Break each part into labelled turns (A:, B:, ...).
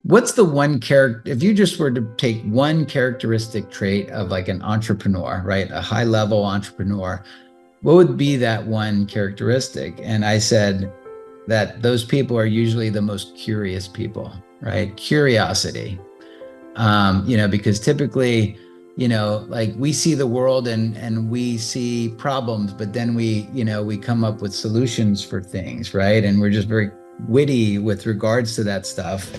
A: What's the one character, if you just were to take one characteristic trait of like an entrepreneur, right? A high level entrepreneur, what would be that one characteristic? And I said that those people are usually the most curious people, right? Curiosity. Because typically, like we see the world and we see problems, but then we come up with solutions for things, right? And we're just very witty with regards to that stuff.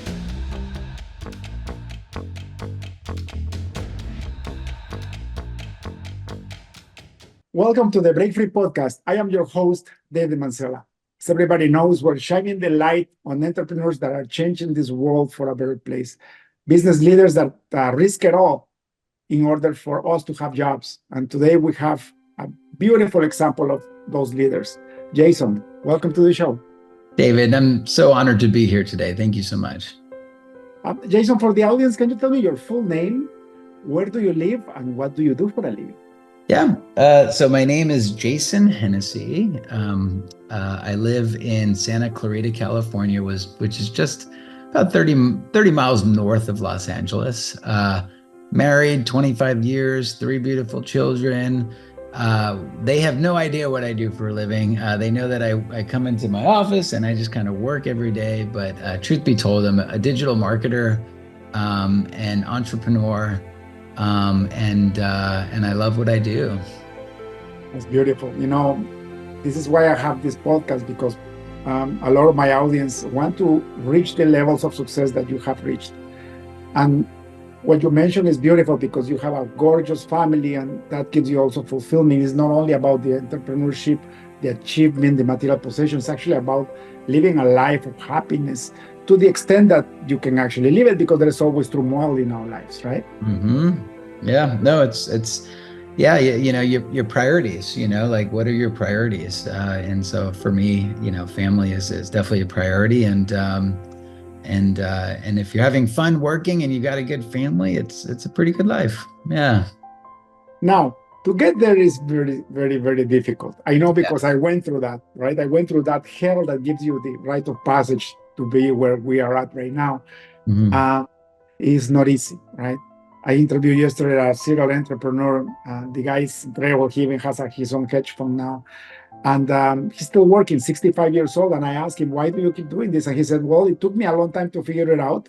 B: Welcome to the Break Free Podcast. I am your host, David Mancela. As everybody knows, we're shining the light on entrepreneurs that are changing this world for a better place. Business leaders that risk it all in order for us to have jobs. And today we have a beautiful example of those leaders. Jason, welcome to the show.
A: David, I'm so honored to be here today. Thank you so much.
B: Jason, for the audience, can you tell me your full name? Where do you live and what do you do for a living?
A: Yeah. So my name is Jason Hennessey. I live in Santa Clarita, California, which is just about 30 miles north of Los Angeles. Married 25 years, 3 beautiful children. They have no idea what I do for a living. They know that I come into my office and I just kind of work every day. But truth be told, I'm a digital marketer, an entrepreneur. And I love what I do.
B: That's beautiful. This is why I have this podcast, because a lot of my audience want to reach the levels of success that you have reached. And what you mentioned is beautiful because you have a gorgeous family, and that gives you also fulfillment. It's not only about the entrepreneurship, the achievement, the material possessions. It's actually about living a life of happiness to the extent that you can actually live it, because there is always turmoil in our lives, right?
A: Mm-hmm. Yeah, no, it's your priorities, like what are your priorities? And so for me, family is definitely a priority. And if you're having fun working and you got a good family, it's a pretty good life. Yeah.
B: Now, to get there is very, very, very difficult. I know, because I went through that, right? I went through that hell that gives you the rite of passage to be where we are at right now.
A: Mm-hmm.
B: It's not easy, right? I interviewed yesterday a serial entrepreneur. The guy's incredible. He even has his own hedge fund now. And he's still working, 65 years old. And I asked him, why do you keep doing this? And he said, well, it took me a long time to figure it out.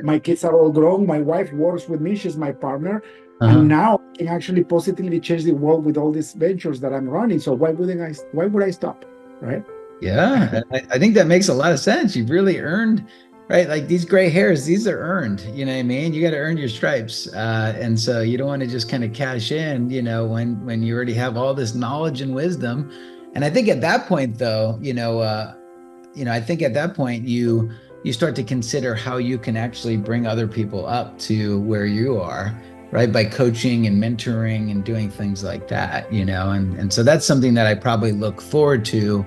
B: My kids are all grown. My wife works with me. She's my partner.
A: Uh-huh.
B: And now I can actually positively change the world with all these ventures that I'm running. So why would I stop, right?
A: Yeah, I think that makes a lot of sense. You've really earned, right? Like these gray hairs, these are earned, you know what I mean? You got to earn your stripes. And so you don't want to just kind of cash in, when you already have all this knowledge and wisdom. And I think at that point though, I think at that point you start to consider how you can actually bring other people up to where you are, right? By coaching and mentoring and doing things like that, and so that's something that I probably look forward to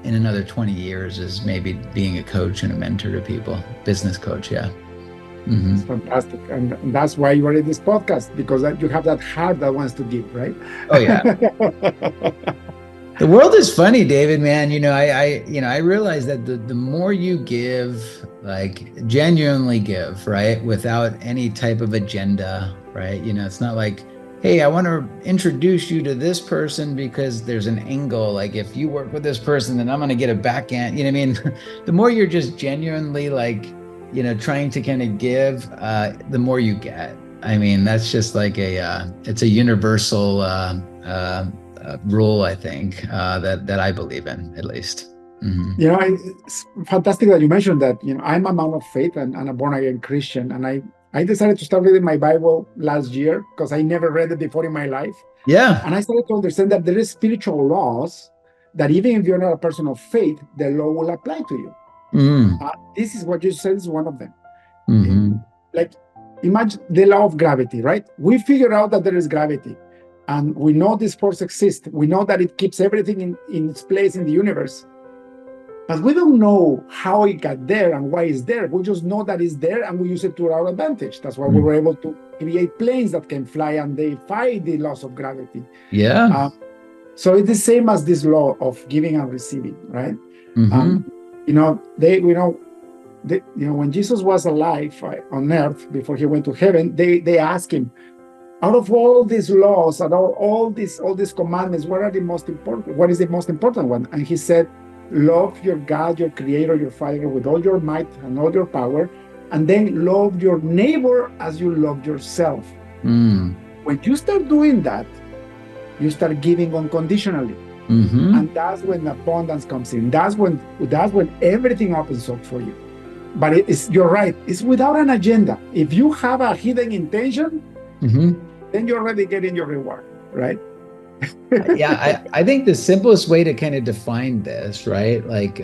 A: in another 20 years, is maybe being a coach and a mentor to people, business coach. Yeah.
B: Mm-hmm. It's fantastic. And that's why you are in this podcast, because you have that heart that wants to give, right?
A: Oh yeah. The world is funny, David, man. I realize that the more you give, like genuinely give, right? Without any type of agenda, right? It's not like, hey, I want to introduce you to this person because there's an angle. Like if you work with this person, then I'm going to get a backhand. You know what I mean? The more you're just genuinely trying to kind of give, the more you get. I mean, that's just like it's a universal rule, I think, that I believe in, at least. Mm-hmm.
B: It's fantastic that you mentioned that. I'm a man of faith and a born again Christian, and I decided to start reading my Bible last year because I never read it before in my life.
A: Yeah.
B: And I started to understand that there is spiritual laws that even if you're not a person of faith, the law will apply to you.
A: Mm-hmm.
B: This is what you said is one of them.
A: Mm-hmm.
B: Like, imagine the law of gravity, right? We figure out that there is gravity, and we know this force exists. We know that it keeps everything in its place in the universe. But we don't know how it got there and why it's there. We just know that it's there and we use it to our advantage. That's why we were able to create planes that can fly and they defy the laws of gravity.
A: Yeah.
B: So it's the same as this law of giving and receiving, right?
A: Mm-hmm.
B: when Jesus was alive on earth before he went to heaven, they asked him, out of all these laws, out of all these commandments, what are the most important? What is the most important one? And he said, love your God, your creator, your father with all your might and all your power, and then love your neighbor as you love yourself.
A: Mm.
B: When you start doing that, you start giving unconditionally.
A: Mm-hmm.
B: And that's when abundance comes in. That's when everything opens up for you. But you're right, it's without an agenda. If you have a hidden intention,
A: Mm-hmm.
B: then you're already getting your reward, right?
A: Yeah, I think the simplest way to kind of define this, right? Like,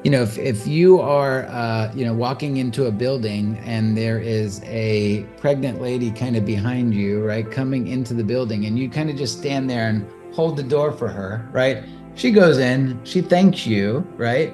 A: if you are, walking into a building and there is a pregnant lady kind of behind you, right, coming into the building, and you kind of just stand there and hold the door for her, right? She goes in, she thanks you, right?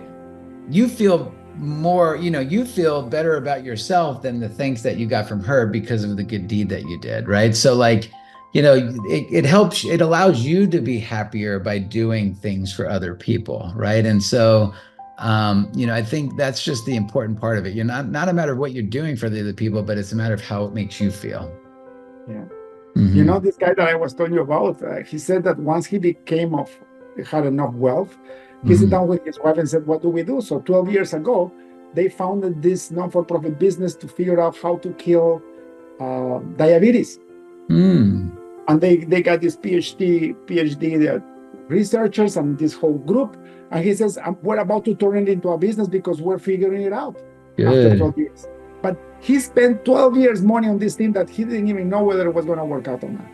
A: You feel more, you feel better about yourself than the thanks that you got from her because of the good deed that you did, right? So like, it helps, it allows you to be happier by doing things for other people, right? And so, I think that's just the important part of it. You're not a matter of what you're doing for the other people, but it's a matter of how it makes you feel.
B: Yeah.
A: Mm-hmm.
B: This guy that I was telling you about, he said that once he had enough wealth, he sat
A: Mm-hmm.
B: down with his wife and said, what do we do? So 12 years ago, they founded this non-for-profit business to figure out how to kill diabetes.
A: Mm.
B: And they got this PhD researchers and this whole group. And he says, we're about to turn it into a business because we're figuring it out after
A: Good.
B: 12 years. But he spent 12 years money on this thing that he didn't even know whether it was going to work out or not.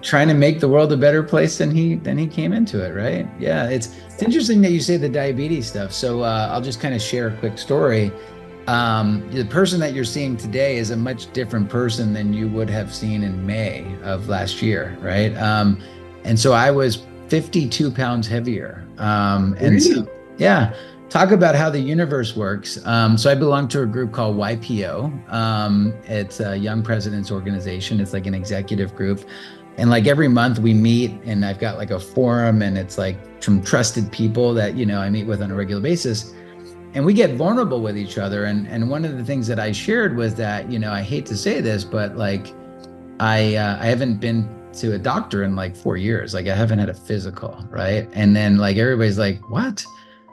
A: Trying to make the world a better place than he came into it, right? Yeah, it's interesting that you say the diabetes stuff. So I'll just kind of share a quick story. The person that you're seeing today is a much different person than you would have seen in May of last year, right? And so I was 52 pounds heavier. And so,
B: Really?
A: yeah, talk about how the universe works. So I belong to a group called YPO. It's a Young Presidents Organization. It's like an executive group. And like every month we meet, and I've got like a forum, and it's like some trusted people that, I meet with on a regular basis. And we get vulnerable with each other. And one of the things that I shared was that, I hate to say this, but like I haven't been to a doctor in like 4 years. Like I haven't had a physical, right? And then like everybody's like, what?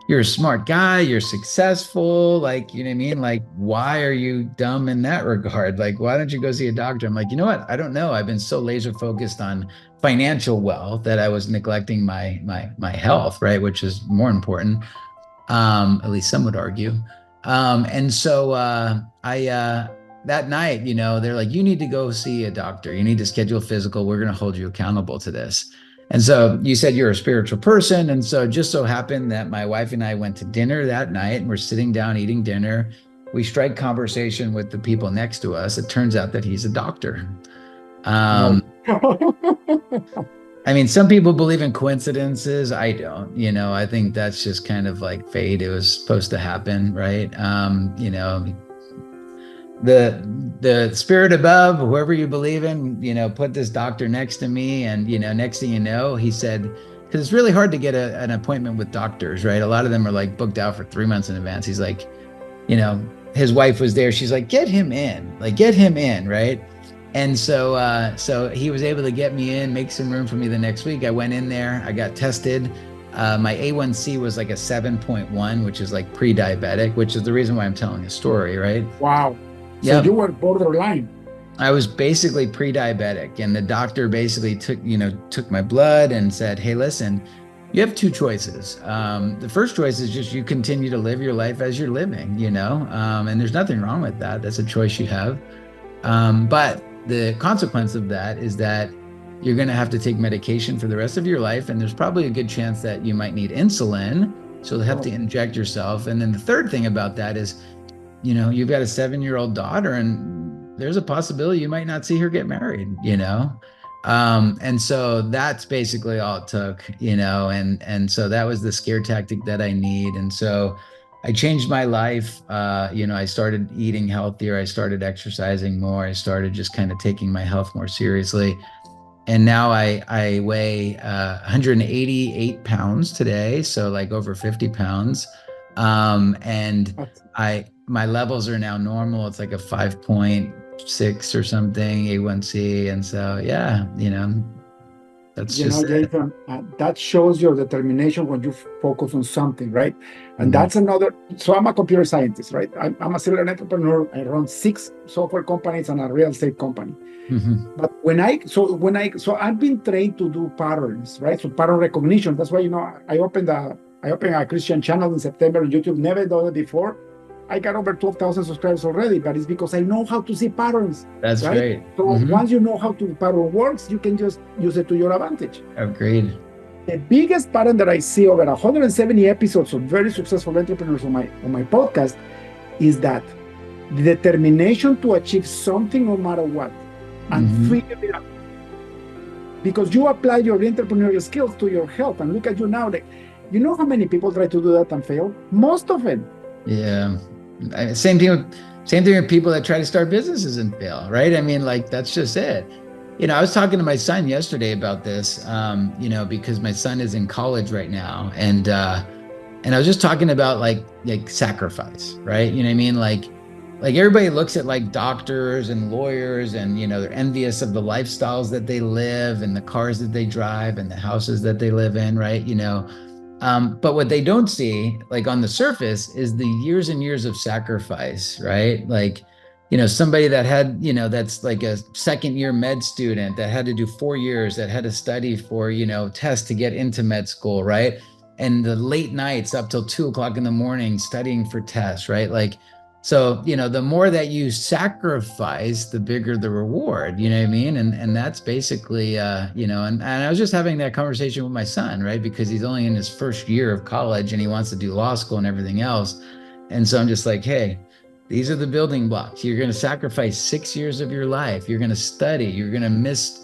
A: You're a smart guy, you're successful, like, you know what I mean? Like, why are you dumb in that regard? Like, why don't you go see a doctor? I'm like, you know what? I don't know. I've been so laser focused on financial wealth that I was neglecting my health, right? Which is more important. At least some would argue. And so I that night, they're like, you need to go see a doctor. You need to schedule a physical. We're going to hold you accountable to this. And so you said you're a spiritual person. And so it just so happened that my wife and I went to dinner that night, and we're sitting down eating dinner. We strike conversation with the people next to us. It turns out that he's a doctor.
B: No.
A: I mean, some people believe in coincidences. I don't, I think that's just kind of like fate. It was supposed to happen, right? The spirit above, whoever you believe in, put this doctor next to me. And, next thing you know, he said, because it's really hard to get an appointment with doctors, right? A lot of them are like booked out for 3 months in advance. He's like, his wife was there. She's like, get him in, right? And so he was able to get me in, make some room for me the next week. I went in there, I got tested. My A1C was like a 7.1, which is like pre-diabetic, which is the reason why I'm telling a story, right?
B: Wow. So
A: Yep.
B: you were borderline.
A: I was basically pre-diabetic, and the doctor basically took my blood and said, hey, listen, you have two choices. The first choice is just you continue to live your life as you're living, and there's nothing wrong with that. That's a choice you have. But the consequence of that is that you're going to have to take medication for the rest of your life. And there's probably a good chance that you might need insulin. So you'll have to inject yourself. And then the third thing about that is, you've got a 7-year-old daughter, and there's a possibility you might not see her get married, and so that's basically all it took, and so that was the scare tactic that I need. And so I changed my life. I started eating healthier. I started exercising more. I started just kind of taking my health more seriously. And now I weigh 188 pounds today. So like over 50 pounds. And
B: But
A: my levels are now normal. It's like a 5.6 or something, A1C. And so, yeah, that's
B: you know,
A: just it.
B: Jason, that shows your determination when you focus on something, right? And
A: Mhm.
B: that's another. So I'm a computer scientist, right? I'm a serial entrepreneur. I run 6 software companies and a real estate company.
A: Mhm.
B: But so I've been trained to do patterns, right? So pattern recognition. That's why I opened a Christian channel in September on YouTube. Never done it before. I got over 12,000 subscribers already, but it's because I know how to see patterns,
A: That's
B: right?
A: great.
B: So once you know how to pattern works, you can just use it to your advantage.
A: Agreed.
B: The biggest pattern that I see over 170 episodes of very successful entrepreneurs on my podcast is that the determination to achieve something no matter what and
A: Mhm.
B: figure it out because you apply your entrepreneurial skills to your health. And look at you now. Like, you know how many people try to do that and fail? Most of them.
A: Yeah. Same thing with people that try to start businesses and fail, right? I mean, like that's just it. I was talking to my son yesterday about this, because my son is in college right now, and I was just talking about like sacrifice, right? You know what I mean? Like everybody looks at like doctors and lawyers, and they're envious of the lifestyles that they live and the cars that they drive and the houses that they live in, right? But what they don't see, like on the surface, is the years and years of sacrifice, right? Like, somebody that had, that's like a second year med student that had to do 4 years, that had to study for, tests to get into med school, right? And the late nights up till 2 o'clock in the morning studying for tests, right? Like, so, the more that you sacrifice, the bigger the reward, you know what I mean? And that's basically, and I was just having that conversation with my son, right? Because he's only in his first year of college and he wants to do law school and everything else. And so I'm just like, hey, these are the building blocks. You're going to sacrifice 6 years of your life. You're going to study. You're going to miss,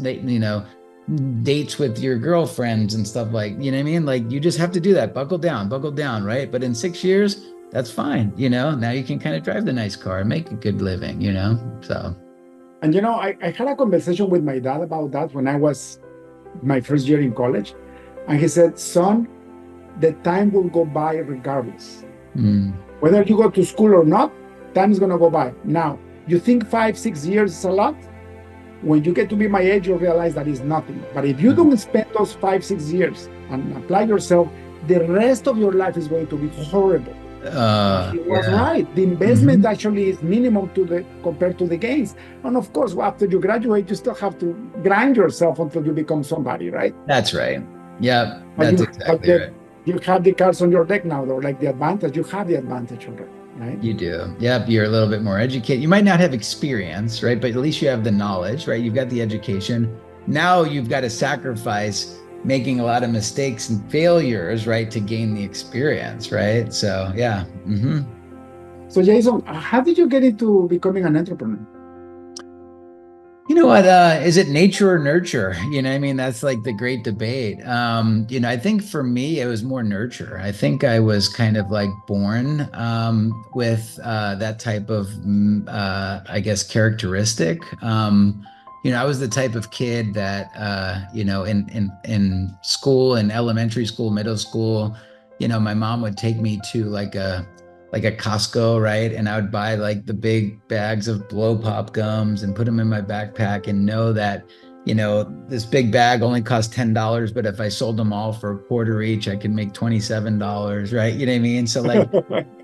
A: dates with your girlfriends and stuff like, you know what I mean? Like you just have to do that. Buckle down, right? But in 6 years, that's fine. Now you can kind of drive the nice car and make a good living, so.
B: And I had a conversation with my dad about that when I was my first year in college. And he said, son, the time will go by regardless.
A: Mm.
B: Whether you go to school or not, time is going to go by. Now, you think 5, 6 years is a lot? When you get to be my age, you'll realize that is nothing. But if you don't spend those 5, 6 years and apply yourself, the rest of your life is going to be horrible. He was
A: Yeah.
B: right. The investment
A: Mhm.
B: actually is minimum compared to the gains. And of course, after you graduate, you still have to grind yourself until you become somebody, right?
A: That's right. Yeah,
B: But
A: that's
B: you but
A: exactly
B: the,
A: right.
B: you have the cards on your deck now, though, like the advantage. You have the advantage already, right?
A: You do. Yep, you're a little bit more educated. You might not have experience, right? But at least you have the knowledge, right? You've got the education. Now you've got to sacrifice making a lot of mistakes and failures, right, to gain the experience, right? So, yeah.
B: So, Jason, how did you get into becoming an entrepreneur?
A: You know what? Is it nature or nurture? I mean, that's like the great debate. I think for me, it was more nurture. I think I was kind of like born with that type of, I guess, characteristic. I was the type of kid that, in school, in elementary school, middle school, my mom would take me to like a Costco, right? And I would buy like the big bags of blow pop gums and put them in my backpack and know that, this big bag only cost $10, but if I sold them all for a quarter each, I could make $27, right? You know what I mean? So like,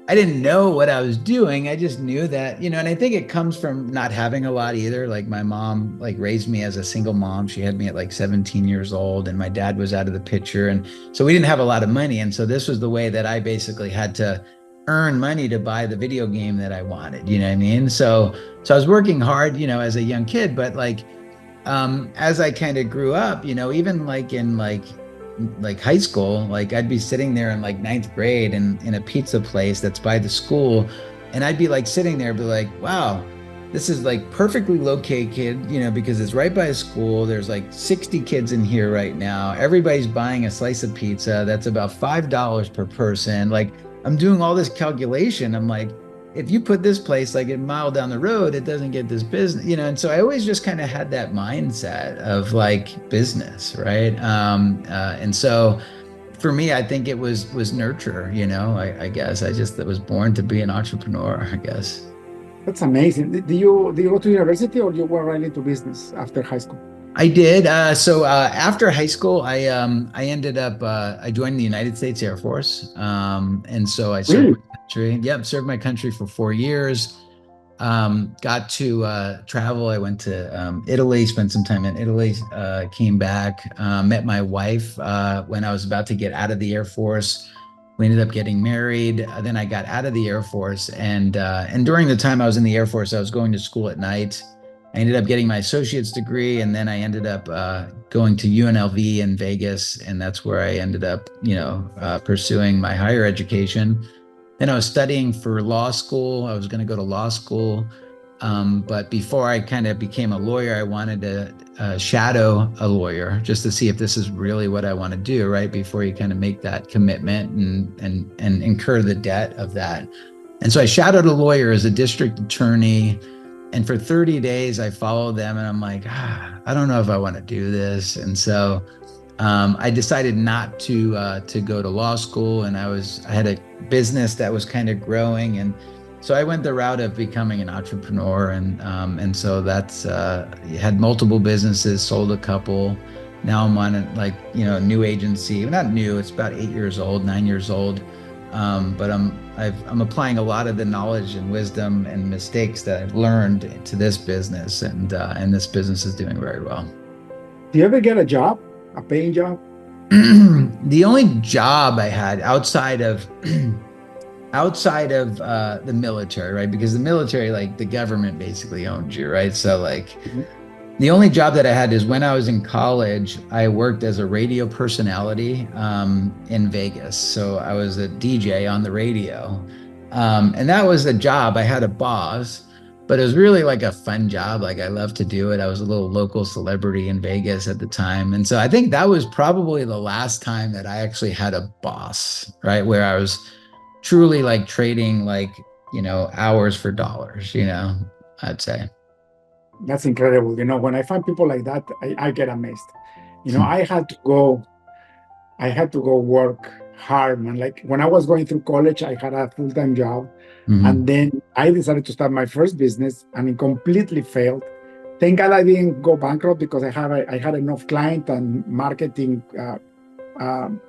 A: I didn't know what I was doing. I just knew that, and I think it comes from not having a lot either. Like my mom like raised me as a single mom. She had me at like 17 years old and my dad was out of the picture. And so we didn't have a lot of money. And so this was the way that I basically had to earn money to buy the video game that I wanted. You know what I mean? So I was working hard, as a young kid, but like as I kind of grew up, even like in like high school, like I'd be sitting there in like ninth grade in a pizza place that's by the school, and I'd be like sitting there, be like, wow, this is like perfectly located, because it's right by a school. There's like 60 kids in here right now. Everybody's buying a slice of pizza. That's about $5 per person. Like I'm doing all this calculation. I'm like, if you put this place like a mile down the road, it doesn't get this business, And so I always just kind of had that mindset of like business, right? And so for me, I think it was nurture, I guess I just was born to be an entrepreneur, I guess.
B: That's amazing. Do you go to university or you were right into business after high school?
A: I did. So after high school, I ended up I joined the United States Air Force, and so I served
B: Really?
A: my country. Yep, served my country for 4 years. Got to travel. I went to Italy, spent some time in Italy. Came back, met my wife when I was about to get out of the Air Force. We ended up getting married. Then I got out of the Air Force, and during the time I was in the Air Force, I was going to school at night. I ended up getting my associate's degree, and then I ended up going to UNLV in Vegas, and that's where I ended up, pursuing my higher education. Then I was studying for law school. I was going to go to law school, but before I kind of became a lawyer, I wanted to shadow a lawyer just to see if this is really what I want to do, right? Before you kind of make that commitment and incur the debt of that. And so I shadowed a lawyer as a district attorney. And for 30 days, I followed them and I'm like, I don't know if I want to do this. And so I decided not to go to law school. And I had a business that was kind of growing. And so I went the route of becoming an entrepreneur. And so that's had multiple businesses, sold a couple. Now I'm on a new agency, not new, it's about 8 years old, 9 years old. But I'm applying a lot of the knowledge and wisdom and mistakes that I've learned to this business, and this business is doing very well.
B: Do you ever get a job, a paying job?
A: The only job I had outside of the military, right? Because the military, like the government basically owns you, right? So
B: Mhm.
A: the only job that I had is when I was in college, I worked as a radio personality in Vegas. So I was a DJ on the radio. And that was a job. I had a boss, but it was really like a fun job. Like I loved to do it. I was a little local celebrity in Vegas at the time. And so I think that was probably the last time that I actually had a boss, right? Where I was truly like trading hours for dollars, I'd say.
B: That's incredible. When I find people like that, I get amazed. I had to go work hard, man. Like when I was going through college, I had a full-time job. And
A: Mhm.
B: then I decided to start my first business and it completely failed. Thank God I didn't go bankrupt because I had enough client and marketing um,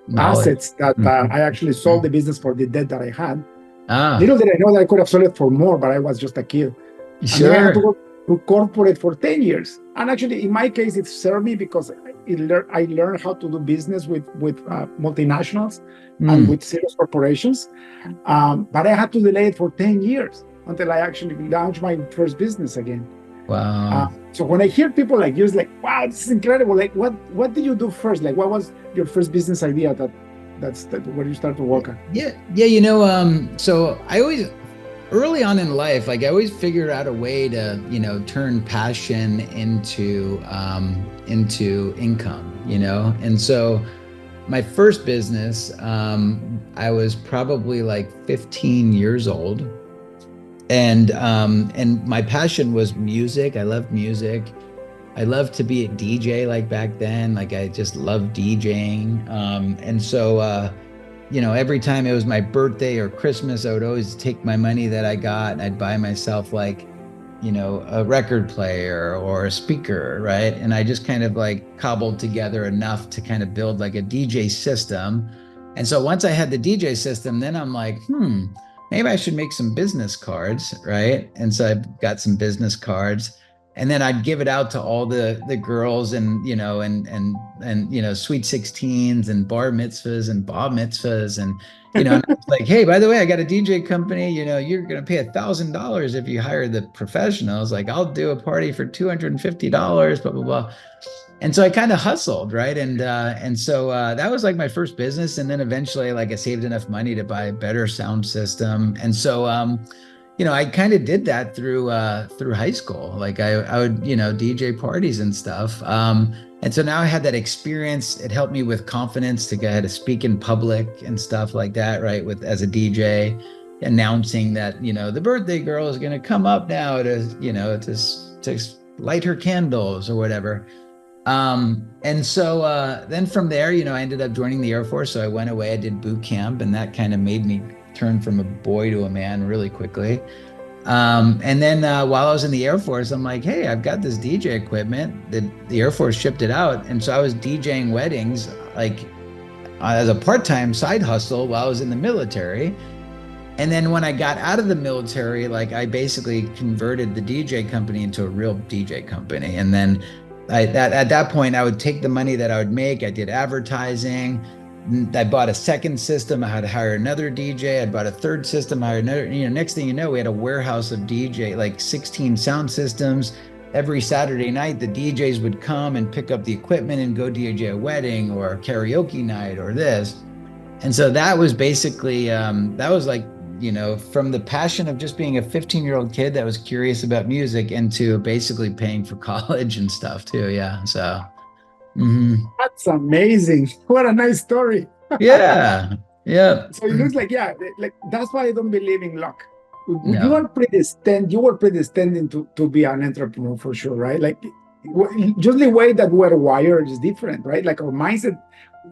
A: Knowledge.
B: assets that
A: Mhm.
B: I actually sold the business for the debt that I had.
A: Ah,
B: Little did I know that I could have sold it for more, but I was just a kid. And then I had to
A: sure.
B: go to corporate for 10 years. And actually, in my case, it served me because I learned how to do business with multinationals and
A: Mm,
B: with serious corporations. But I had to delay it for 10 years until I actually launched my first business again.
A: wow.
B: So when I hear people like you, it's like, wow, this is incredible. Like, what did you do first? Like, what was your first business idea that's where you start to work on?
A: Yeah, yeah, so I always early on in life, like I always figured out a way to, turn passion into income, And so my first business, I was probably like 15 years old. And my passion was music. I loved music. I loved to be a DJ like back then. Like I just loved DJing. And so every time it was my birthday or Christmas, I would always take my money that I got and I'd buy myself like, a record player or a speaker, right? And I just kind of like cobbled together enough to kind of build like a DJ system. And so once I had the DJ system, then I'm like, maybe I should make some business cards, right? And so I got some business cards, and then I'd give it out to all the girls, and sweet 16s and bar mitzvahs and bar mitzvahs, and I was like, hey, by the way, I got a DJ company. You're gonna pay $1,000 if you hire the professionals. Like, I'll do a party for $250, blah blah blah. And so I kind of hustled, right? And so that was like my first business. And then eventually, like, I saved enough money to buy a better sound system. And so I kind of did that through high school. Like I would, DJ parties and stuff. And so now I had that experience. It helped me with confidence to go ahead to speak in public and stuff like that, right? With as a DJ, announcing that, the birthday girl is going to come up now to light her candles or whatever. And so then from there, I ended up joining the Air Force. So I went away, I did boot camp, and that kind of made me turn from a boy to a man really quickly. And then while I was in the Air Force, I'm like, hey, I've got this DJ equipment. The Air Force shipped it out. And so I was DJing weddings like as a part-time side hustle while I was in the military. And then when I got out of the military, like I basically converted the DJ company into a real DJ company. And then at that point, I would take the money that I would make. I did advertising. I bought a second system. I had to hire another DJ. I bought a third system. I hired another. Next thing you know, we had a warehouse of DJ, like 16 sound systems. Every Saturday night, the DJs would come and pick up the equipment and go DJ a wedding or a karaoke night or this. And so that was basically, that was like, from the passion of just being a 15-year-old kid that was curious about music into basically paying for college and stuff too. Yeah. So,
B: That's amazing. What a nice story.
A: yeah. Yeah.
B: So it looks like, yeah, like that's why I don't believe in luck. You
A: No.
B: are predestined, you were predestined to be an entrepreneur for sure, right? Like just the way that we're wired is different, right? Like our mindset,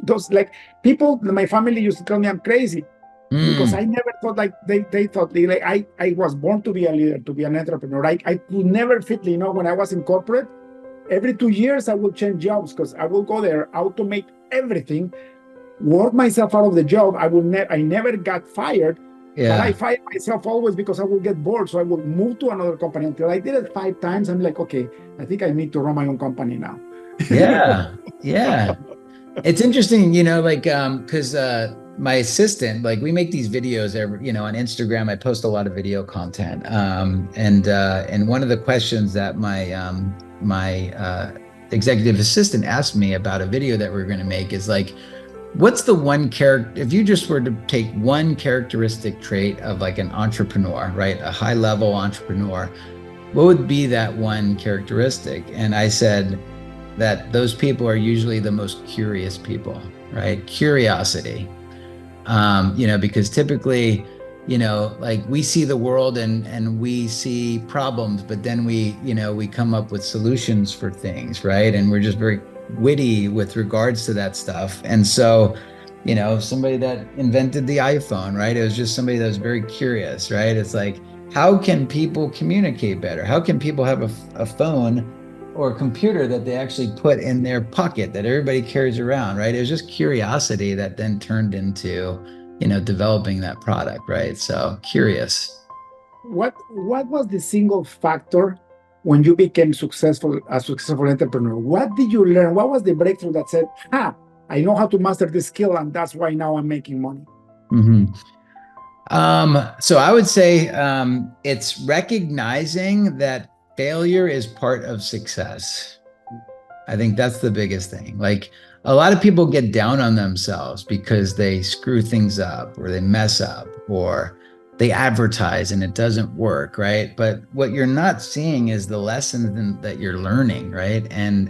B: those like people, my family used to tell me I'm crazy because
A: Mm.
B: I never thought like they thought like I was born to be a leader, to be an entrepreneur. I could never fit, when I was in corporate, every 2 years I will change jobs because I will go there, automate everything, work myself out of the job. I never got fired, but I
A: Yeah.
B: fired myself always because I will get bored. So I will move to another company until I did it 5 times. I'm like, okay, I think I need to run my own company now.
A: Yeah. Yeah. It's interesting, like, because my assistant, like, we make these videos on Instagram. I post a lot of video content. And one of the questions that my executive assistant asked me about a video that we're going to make is like, what's the one character, if you just were to take one characteristic trait of like an entrepreneur, right? A high level entrepreneur, what would be that one characteristic? And I said that those people are usually the most curious people, right? Curiosity. Because typically, like we see the world and we see problems, but then we come up with solutions for things, right? And we're just very witty with regards to that stuff. And so, somebody that invented the iPhone, right? It was just somebody that was very curious, right? It's like, how can people communicate better? How can people have a phone or a computer that they actually put in their pocket that everybody carries around, right? It was just curiosity that then turned into, developing that product, right? So curious.
B: What was the single factor when you became a successful entrepreneur? What did you learn? What was the breakthrough that said, I know how to master this skill, and that's why now I'm making money?
A: Mm-hmm. So I would say it's recognizing that failure is part of success. I think that's the biggest thing. Like a lot of people get down on themselves because they screw things up or they mess up or they advertise and it doesn't work, right? But what you're not seeing is the lessons that you're learning, right? And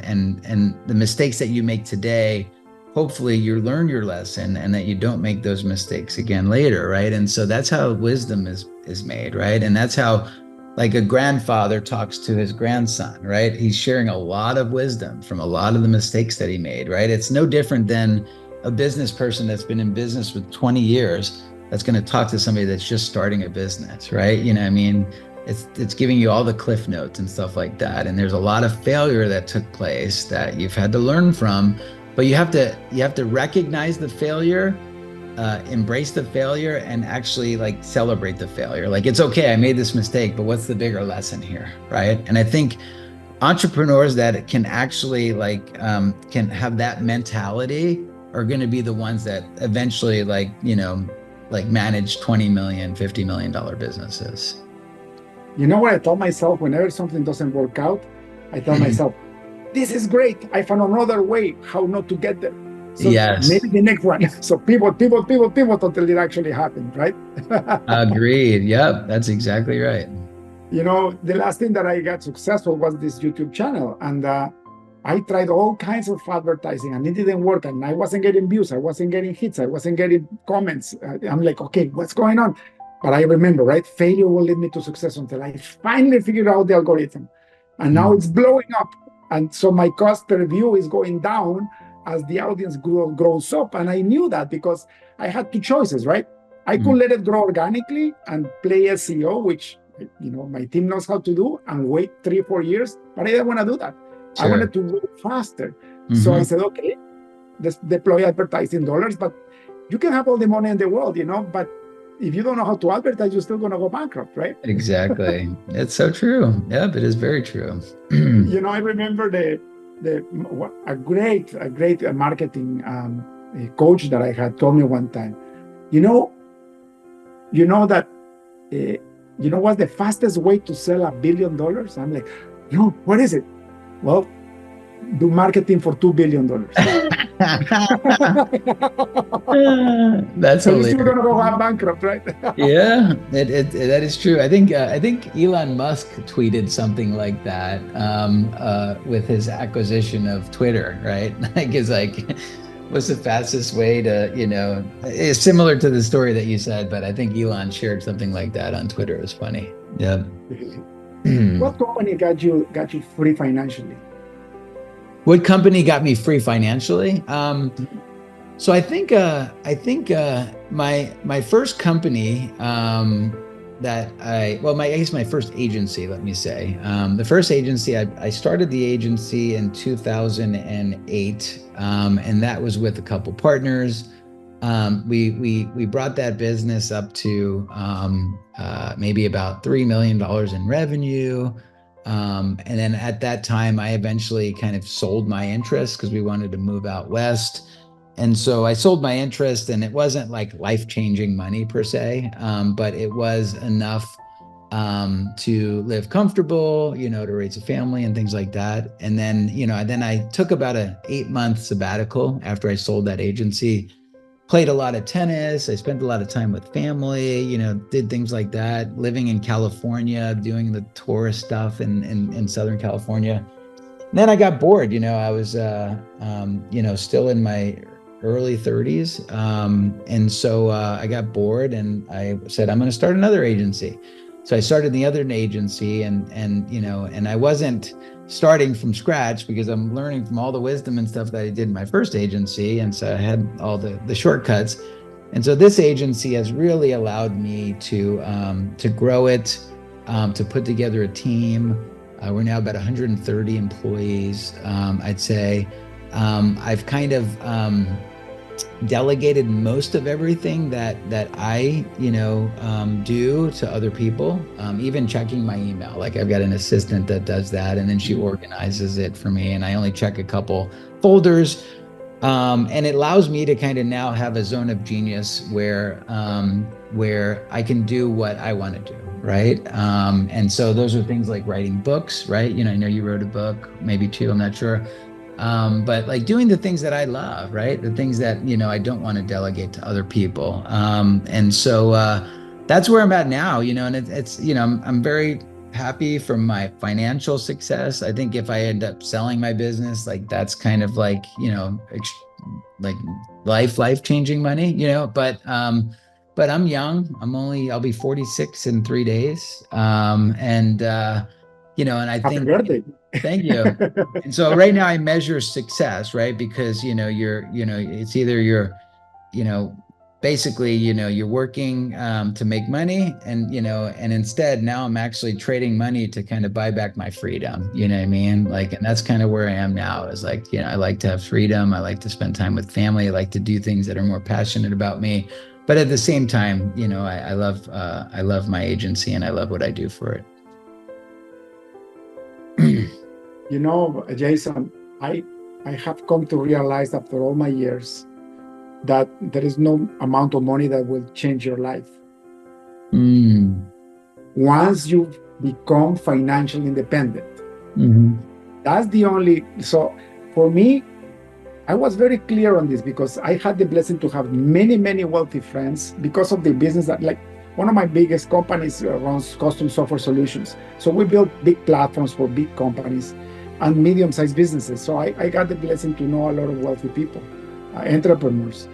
A: the mistakes that you make today, hopefully you learn your lesson and that you don't make those mistakes again later, right? And so that's how wisdom is made, right? And that's how like a grandfather talks to his grandson, right? He's sharing a lot of wisdom from a lot of the mistakes that he made, right? It's no different than a business person that's been in business for 20 years that's going to talk to somebody that's just starting a business, right? I mean, it's giving you all the cliff notes and stuff like that. And there's a lot of failure that took place that you've had to learn from, but you have to recognize the failure, embrace the failure, and actually like celebrate the failure. Like, it's okay, I made this mistake, but what's the bigger lesson here, right? And I think entrepreneurs that can actually like can have that mentality are going to be the ones that eventually like manage 20 million, $50 million businesses.
B: You know what I tell myself whenever something doesn't work out? I tell myself, this is great. I found another way how not to get there. So
A: Yes.
B: maybe the next one. So pivot, pivot, pivot, pivot until it actually happens, right?
A: Agreed. Yep, that's exactly right.
B: The last thing that I got successful was this YouTube channel. And I tried all kinds of advertising and it didn't work. And I wasn't getting views. I wasn't getting hits. I wasn't getting comments. I'm like, okay, what's going on? But I remember, right? Failure will lead me to success until I finally figured out the algorithm. And now it's blowing up. And so my cost per view is going down as the audience grows up. And I knew that because I had two choices, right? I could let it grow organically and play SEO, which my team knows how to do, and wait 3 or 4 years. But I didn't want to do that. I
A: Sure.
B: wanted to go faster. So I said, okay, let's deploy advertising dollars, but you can have all the money in the world, but if you don't know how to advertise, you're still going to go bankrupt, right?
A: Exactly. It's so true. Yep, it is very true.
B: I remember a great marketing coach that I had told me one time, that what's the fastest way to sell $1 billion? I'm like, no, what is it? Well, do marketing for $2 billion.
A: That's
B: So you're still
A: hilarious.
B: gonna go bankrupt, right?
A: Yeah, that is true. I think Elon Musk tweeted something like that with his acquisition of Twitter, right? What's the fastest way to, it's similar to the story that you said, but I think Elon shared something like that on Twitter. It was funny. Yeah.
B: What company got you free financially?
A: What company got me free financially? So I think my first company my first agency, let me say. The first agency, I started the agency in 2008, and that was with a couple partners. We brought that business up to maybe about $3 million in revenue. And then at that time, I eventually kind of sold my interest because we wanted to move out west. And so I sold my interest, and it wasn't like life-changing money per se, but it was enough to live comfortable, to raise a family and things like that. And then, then I took about an 8-month sabbatical after I sold that agency. Played a lot of tennis. I spent a lot of time with family, did things like that, living in California, doing the tourist stuff in Southern California. And then I got bored, I was, still in my early 30s. And so I got bored and I said, I'm going to start another agency. So I started the other agency and I wasn't starting from scratch because I'm learning from all the wisdom and stuff that I did in my first agency. And so I had all the shortcuts. And so this agency has really allowed me to grow it, to put together a team. We're now about 130 employees, I'd say. I've kind of delegated most of everything that I do to other people, even checking my email. Like I've got an assistant that does that, and then she organizes it for me, and I only check a couple folders. And it allows me to kind of now have a zone of genius where I can do what I want to do, right? And so those are things like writing books, right? I know you wrote a book, maybe two, I'm not sure. But like doing the things that I love, right? The things that, I don't want to delegate to other people. And so that's where I'm at now, and it's I'm very happy from my financial success. I think if I end up selling my business, like that's kind of like, like life-changing money, but I'm young. I'll be 46 in 3 days. And I
B: Happy
A: think,
B: birthday.
A: thank you. And so right now I measure success, right? Because, it's either basically, you're working to make money and, and instead now I'm actually trading money to kind of buy back my freedom. You know what I mean? Like, and that's kind of where I am now is like, I like to have freedom. I like to spend time with family. I like to do things that are more passionate about me. But at the same time, I love my agency and I love what I do for it.
B: Jason, I have come to realize after all my years that there is no amount of money that will change your life. Once you become financially independent, that's the only. So for me, I was very clear on this because I had the blessing to have many, many wealthy friends because of the business that, like, one of my biggest companies runs custom software solutions. So we build big platforms for big companies and medium-sized businesses. So I got the blessing to know a lot of wealthy people, entrepreneurs.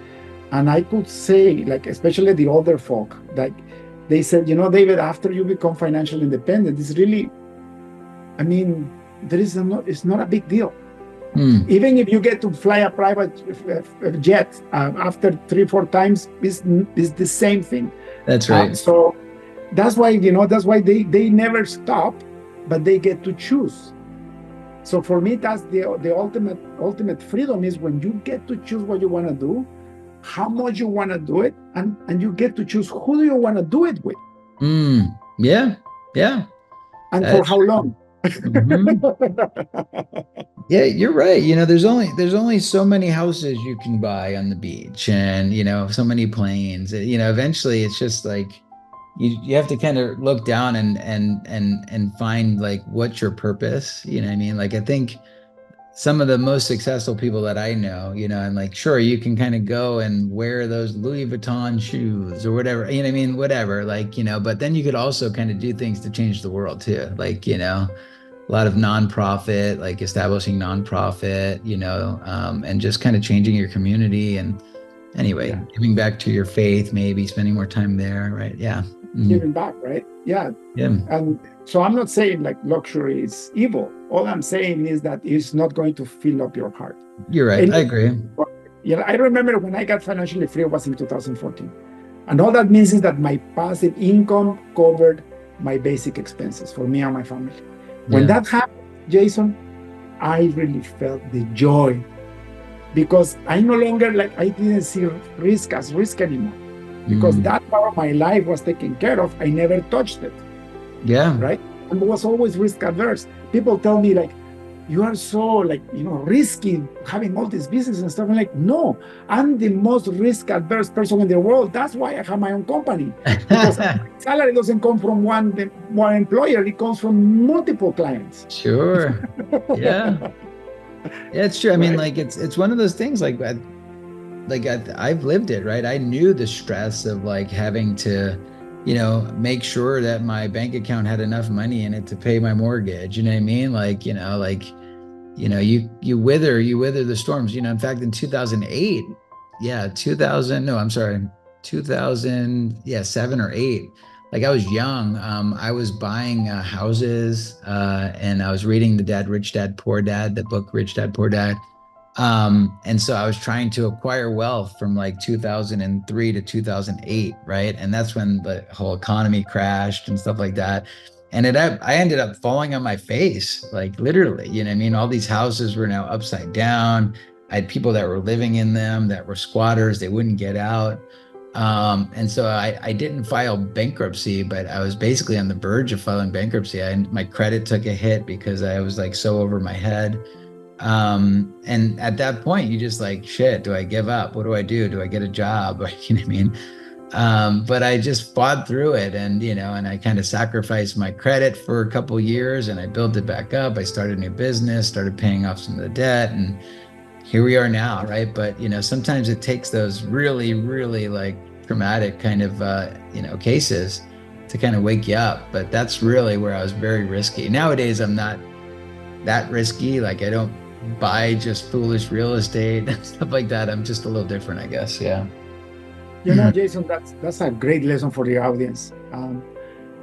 B: And I could say, like, especially the older folk, like they said, David, after you become financially independent, it's really, it's not a big deal.
A: Hmm.
B: Even if you get to fly a private jet after 3 4 times, is the same thing.
A: That's right.
B: So that's why they never stop, but they get to choose. So for me, that's the ultimate freedom is when you get to choose what you want to do, how much you want to do it, and you get to choose who do you want to do it with,
A: Yeah. Yeah.
B: and for
A: That's
B: how long.
A: mhm. Yeah, you're right. There's only so many houses you can buy on the beach and, so many planes. Eventually it's just like you have to kind of look down and find like what's your purpose. You know what I mean? Like I think some of the most successful people that I know, I'm like, sure, you can kind of go and wear those Louis Vuitton shoes or whatever, you know what I mean? Whatever, like, but then you could also kind of do things to change the world too. Like, a lot of nonprofit, like establishing nonprofit, and just kind of changing your community. And anyway,
B: Yeah,
A: giving back to your faith, maybe spending more time there, right? Yeah. Mhm.
B: giving back, right? Yeah.
A: Yeah.
B: And so I'm not saying like luxury is evil. All I'm saying is that it's not going to fill up your heart.
A: You're right.
B: And
A: I agree.
B: I remember when I got financially free was in 2014. And all that means is that my passive income covered my basic expenses for me and my family. When
A: Yeah.
B: that happened, Jason, I really felt the joy because I no longer I didn't see risk as risk anymore because
A: Mm.
B: that part of my life was taken care of. I never touched it,
A: Yeah.
B: right? And was always risk averse. People tell me you are so risky having all this business and stuff. I'm like, no, I'm the most risk adverse person in the world. That's why I have my own company, because salary doesn't come from one employer, it comes from multiple clients.
A: Sure. Yeah. Yeah, it's true. I mean,
B: Right.
A: like it's one of those things I've lived it, right? I knew the stress of like having to, make sure that my bank account had enough money in it to pay my mortgage. You know what I mean? You wither the storms. In fact, in 2008, yeah, 2000, no, I'm sorry, 2000, yeah, 7 or 8. Like I was young. I was buying houses, and I was reading the Rich Dad, Poor Dad, the book Rich Dad, Poor Dad. And so I was trying to acquire wealth from like 2003 to 2008, right? And that's when the whole economy crashed and stuff like that. And I ended up falling on my face, like literally, you know what I mean? All these houses were now upside down. I had people that were living in them that were squatters, they wouldn't get out. And so I didn't file bankruptcy, but I was basically on the verge of filing bankruptcy. My credit took a hit because I was like so over my head. And at that point, you just like, shit, do I give up? What do I do? Do I get a job? You know what I mean? But I just fought through it and I kind of sacrificed my credit for a couple years and I built it back up. I started a new business, started paying off some of the debt, and here we are now, right? But, sometimes it takes those really, really like traumatic kind of, cases to kind of wake you up. But that's really where I was very risky. Nowadays, I'm not that risky. Like I don't buy just foolish real estate and stuff like that. I'm just a little different, I guess. Yeah.
B: Jason, that's a great lesson for the audience.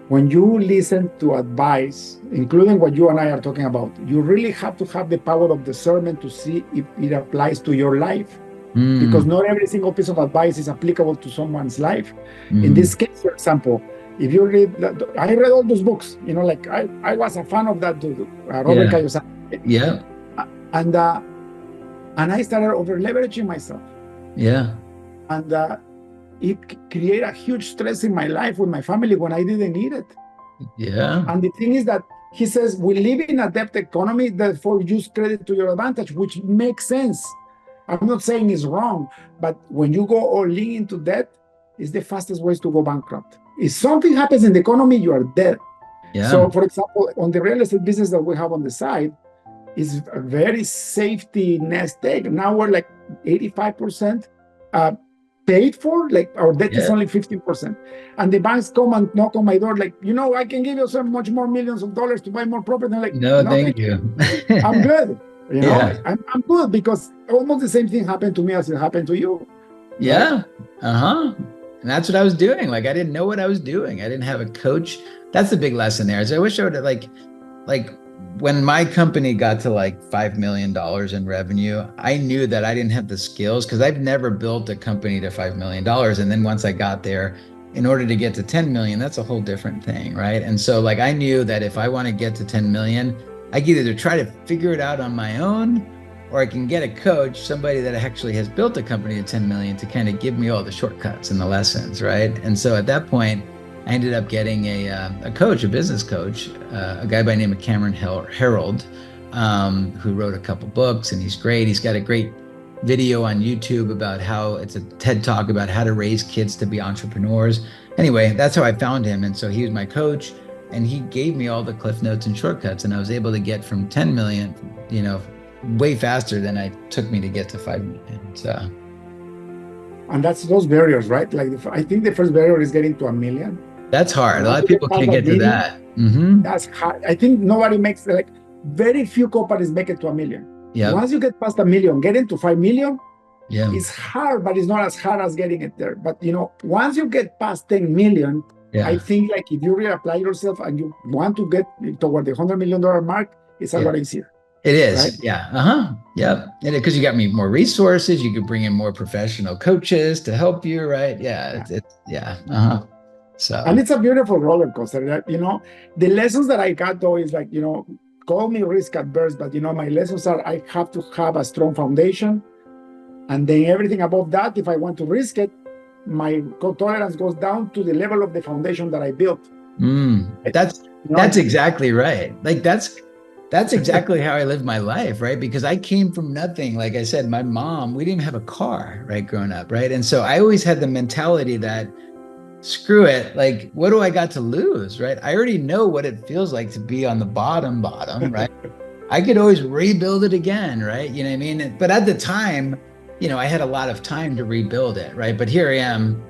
B: When you listen to advice, including what you and I are talking about, you really have to have the power of discernment to see if it applies to your life. Because not every single piece of advice is applicable to someone's life. In this case, for example, if you I read all those books, I was a fan of that dude, Robert Kiyosaki.
A: Yeah.
B: And I started over leveraging myself.
A: Yeah.
B: And it created a huge stress in my life with my family when I didn't need it.
A: Yeah.
B: And the thing is that he says, we live in a debt economy, therefore use credit to your advantage, which makes sense. I'm not saying it's wrong, but when you go all in into debt, it's the fastest way to go bankrupt. If something happens in the economy, you are dead.
A: Yeah.
B: So, for example, on the real estate business that we have on the side, is a very safety nest egg. Now we're like 85% paid for, like our debt is only 15%. And the banks come and knock on my door, like, I can give you so much more millions of dollars to buy more property. I'm like,
A: no, thank you.
B: I'm good.
A: Yeah.
B: I'm good because almost the same thing happened to me as it happened to you.
A: Yeah. Right? Uh-huh. And that's what I was doing. Like, I didn't know what I was doing. I didn't have a coach. That's the big lesson there. Is I wish I would have like when my company got to like $5 million in revenue, I knew that I didn't have the skills because I've never built a company to $5 million. And then once I got there, in order to get to 10 million, that's a whole different thing, right? And so like I knew that if I want to get to 10 million, I can either try to figure it out on my own, or I can get a coach, somebody that actually has built a company to 10 million to kind of give me all the shortcuts and the lessons, right? And so at that point, I ended up getting a coach, a business coach, a guy by the name of Cameron Harold, who wrote a couple books, and he's great. He's got a great video on YouTube about how it's a TED Talk about how to raise kids to be entrepreneurs. Anyway, that's how I found him. And so he was my coach, and he gave me all the cliff notes and shortcuts, and I was able to get from 10 million, way faster than it took me to get to 5 million. So.
B: And that's those barriers, right? Like I think the first barrier is getting to a million.
A: That's hard. A lot of people can't get to that.
B: That's hard. I think nobody makes, like, very few companies make it to a million.
A: Yeah.
B: Once you get past a million, getting to 5 million,
A: yeah,
B: it's hard, but it's not as hard as getting it there. But once you get past 10 million,
A: yeah,
B: I think like if you reapply yourself and you want to get toward the $100 million mark, it's a lot easier.
A: It is.
B: Right?
A: Yeah. Yeah. Because you got more resources, you could bring in more professional coaches to help you, right? Yeah. So.
B: And it's a beautiful roller coaster. That, the lessons that I got though is like, call me risk adverse, but my lessons are I have to have a strong foundation. And then everything above that, if I want to risk it, my tolerance goes down to the level of the foundation that I built.
A: That's exactly right. Like that's exactly how I lived my life, right? Because I came from nothing. Like I said, my mom, we didn't have a car, right, growing up, right? And so I always had the mentality that screw it, like what do I got to lose, right? I already know what it feels like to be on the bottom, right? I could always rebuild it again, right? You know what I mean? But at the time, I had a lot of time to rebuild it, right? But here I am,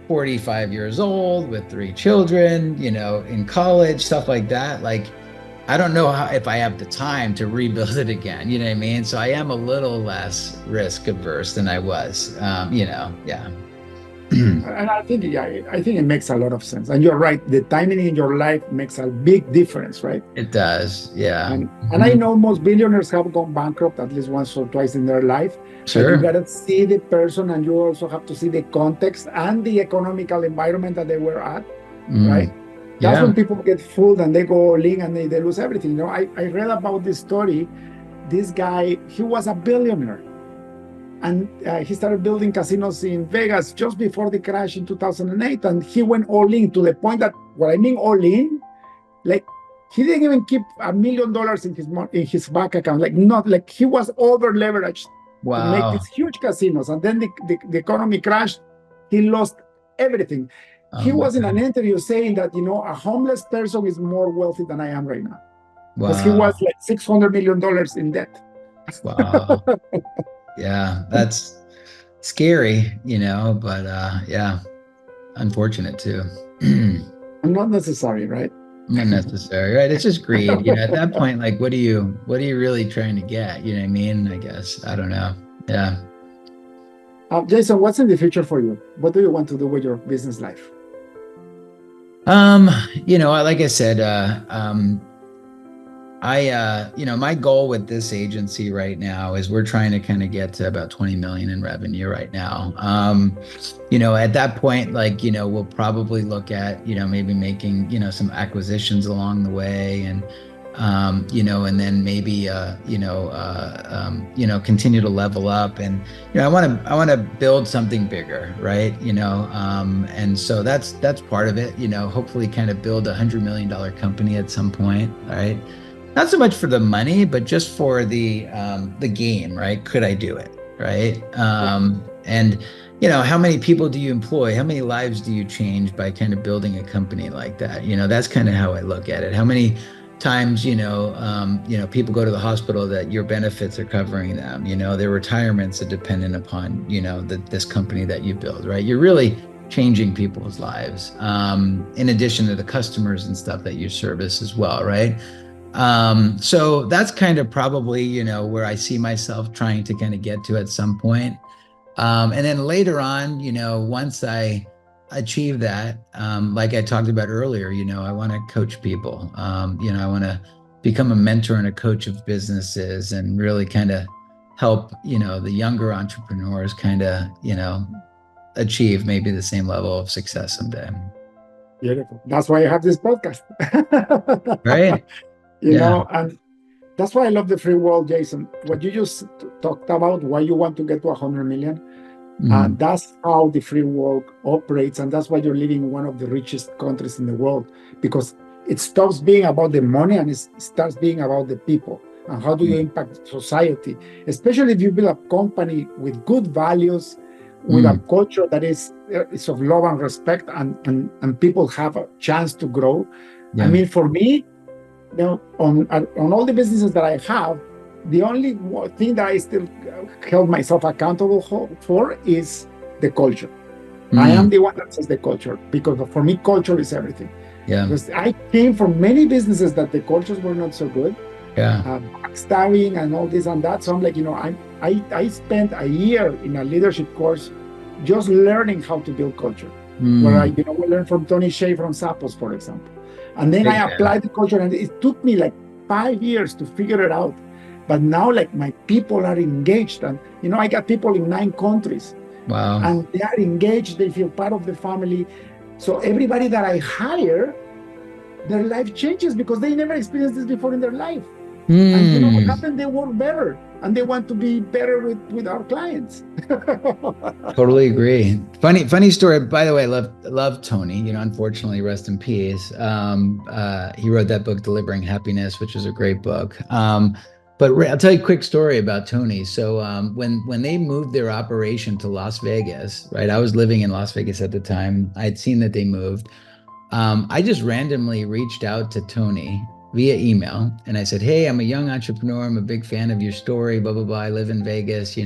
A: 45 years old with 3 children, in college, stuff like that. Like, I don't know if I have the time to rebuild it again. You know what I mean? So I am a little less risk averse than I was, yeah.
B: And I think it makes a lot of sense. And you're right. The timing in your life makes a big difference, right?
A: It does. Yeah.
B: And I know most billionaires have gone bankrupt at least once or twice in their life.
A: Sure.
B: But you got to see the person, and you also have to see the context and the economical environment that they were at, right? That's when people get fooled and they go all in and they lose everything. I read about this story. This guy, he was a billionaire. And he started building casinos in Vegas just before the crash in 2008. And he went all in to the point that, what I mean all in, like he didn't even keep $1 million in his bank account. Like not like he was over leveraged to make these huge casinos. And then the economy crashed. He lost everything. He was in an interview saying that, a homeless person is more wealthy than I am right now. Because he was like $600 million in debt.
A: Wow. Yeah, that's scary, but yeah, unfortunate too.
B: Not necessary, right?
A: Not necessary, right? It's just greed. At that point, like, what are you really trying to get? You know what I mean? I guess, I don't know. Yeah.
B: Jason, what's in the future for you? What do you want to do with your business life?
A: Like I said, my goal with this agency right now is we're trying to kind of get to about 20 million in revenue right now. At that point, like, we'll probably look at, maybe making, some acquisitions along the way, and, and then maybe, continue to level up. And, I want to build something bigger, right? And so that's part of it, hopefully kind of build $100 million company at some point, right? Not so much for the money, but just for the game, right? Could I do it, right? And how many people do you employ? How many lives do you change by kind of building a company like that? That's kind of how I look at it. How many times, people go to the hospital that your benefits are covering them? Their retirements are dependent upon, this company that you build, right? You're really changing people's lives, in addition to the customers and stuff that you service as well, right? So that's kind of probably, where I see myself trying to kind of get to at some point. And then later on, once I achieve that, like I talked about earlier, I want to coach people. I want to become a mentor and a coach of businesses and really kind of help, the younger entrepreneurs kind of, achieve maybe the same level of success someday.
B: Beautiful. That's why I have this podcast.
A: Right? Yeah.
B: And that's why I love the free world, Jason. What you just talked about, why you want to get to 100 million,
A: Mhm.
B: that's how the free world operates. And that's why you're living in one of the richest countries in the world, because it stops being about the money and it starts being about the people. And how do you impact society? Especially if you build a company with good values, with a culture that is of love and respect, and people have a chance to grow. I
A: Yeah.
B: mean, for me, on all the businesses that I have, the only thing that I still held myself accountable for is the culture. I am the one that says the culture, because for me, culture is everything.
A: Yeah.
B: Because I came from many businesses that the cultures were not so good,
A: Yeah.
B: backstabbing and all this and that. So I'm like, I spent a year in a leadership course just learning how to build culture, where we learned from Tony Hsieh from Zappos, for example. And then I applied the culture, and it took me like 5 years to figure it out. But now, like, my people are engaged, and I got people in 9 countries.
A: Wow.
B: And they are engaged. They feel part of the family. So everybody that I hire, their life changes because they never experienced this before in their life. And what happened? They work better, and they want to be better with our clients.
A: Totally agree. Funny story. By the way, love Tony. Unfortunately, rest in peace. He wrote that book, Delivering Happiness, which is a great book. But I'll tell you a quick story about Tony. So when they moved their operation to Las Vegas, right? I was living in Las Vegas at the time. I'd seen that they moved. I just randomly reached out to Tony via email, and I said, "Hey, I'm a young entrepreneur. I'm a big fan of your story. Blah blah blah. I live in Vegas. He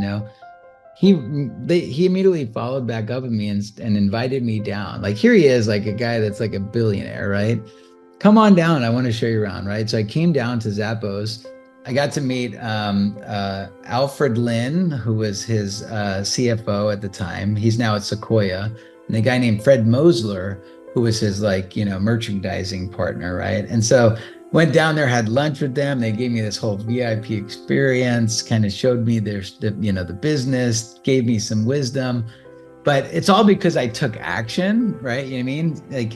A: immediately followed back up with me and invited me down. Like, here he is, like a guy that's like a billionaire, right? Come on down. I want to show you around, right? So I came down to Zappos. I got to meet Alfred Lin, who was his CFO at the time. He's now at Sequoia. And a guy named Fred Mosler, who was his merchandising partner, right? And so went down there, had lunch with them. They gave me this whole VIP experience, kind of showed me the business, gave me some wisdom. But it's all because I took action, right? You know what I mean? Like,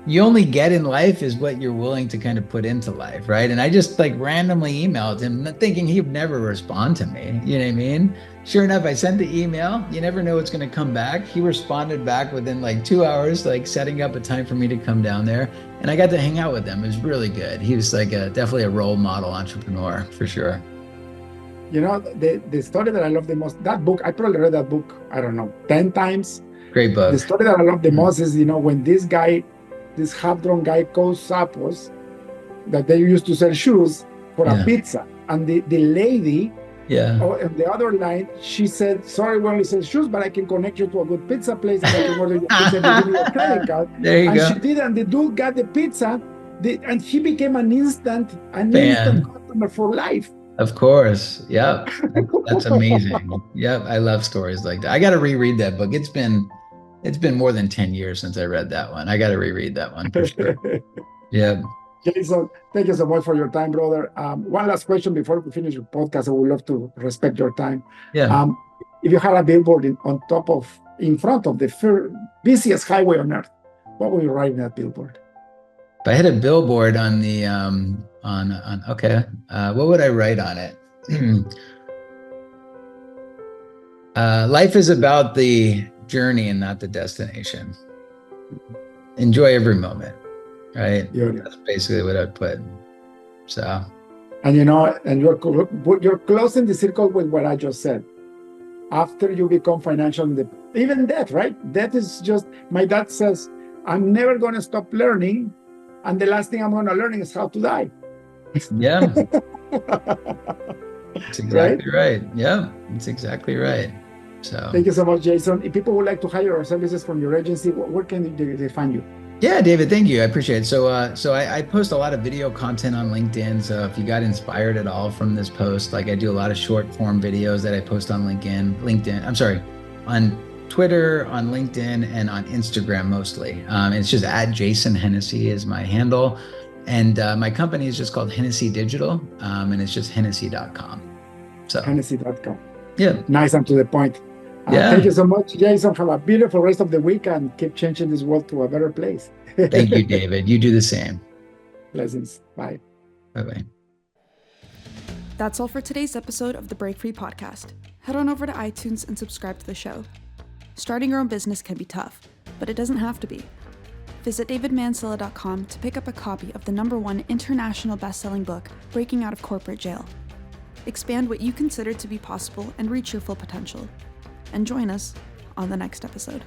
A: you only get in life is what you're willing to kind of put into life, right? And I just randomly emailed him, thinking he would never respond to me. You know what I mean? Sure enough, I sent the email. You never know what's going to come back. He responded back within 2 hours, setting up a time for me to come down there. And I got to hang out with him. It was really good. He was definitely a role model entrepreneur for sure.
B: The story that I love the most, that book, I probably read that book, I don't know, 10 times.
A: Great book.
B: The story that I love the most is, when this half-drunk guy calls Zappos, that they used to sell shoes, for a pizza. And the lady, on the other line, she said, "Sorry, we only sell shoes, but I can connect you to a good pizza place, and I can order your pizza and give me a credit card."
A: There you go.
B: She did, and the dude got the pizza, and he became an instant customer for life.
A: Of course. Yep. That's amazing. Yep. I love stories like that. I got to reread that book. It's been more than 10 years since I read that one. I got to reread that one for sure. Yeah.
B: Jason, thank you so much for your time, brother. One last question before we finish your podcast. I would love to respect your time.
A: Yeah.
B: If you had a billboard in front of the busiest highway on earth, what would you write in that billboard?
A: If I had a billboard on the what would I write on it? Life is about the journey and not the destination. Enjoy every moment, right? That's basically what I'd put. So,
B: and you're closing the circle with what I just said. After you become financial independent, even death, right? Death is just, my dad says, I'm never going to stop learning, and the last thing I'm going to learn is how to die.
A: Yeah. That's exactly right. Yeah, that's exactly right. So
B: thank you so much, Jason. If people would like to hire our services from your agency, where can they find you?
A: Yeah, David, thank you. I appreciate it. So I post a lot of video content on LinkedIn. So if you got inspired at all from this post, I do a lot of short form videos that I post on on Twitter, on LinkedIn, and on Instagram mostly. It's just @Jason Hennessey is my handle. And my company is just called Hennessey Digital, and it's just Hennessey.com. So
B: Hennessey.com.
A: yeah,
B: Nice and to the point.
A: yeah.
B: Thank you so much, Jason. Have a beautiful rest of the week and keep changing this world to a better place.
A: Thank you, David. You do the same.
B: Blessings. Bye.
A: Bye-bye.
C: That's all for today's episode of the Break Free Podcast. Head on over to iTunes and subscribe to the show. Starting your own business can be tough, but it doesn't have to be. Visit davidmansilla.com to pick up a copy of the #1 international best-selling book, Breaking Out of Corporate Jail. Expand what you consider to be possible and reach your full potential. And join us on the next episode.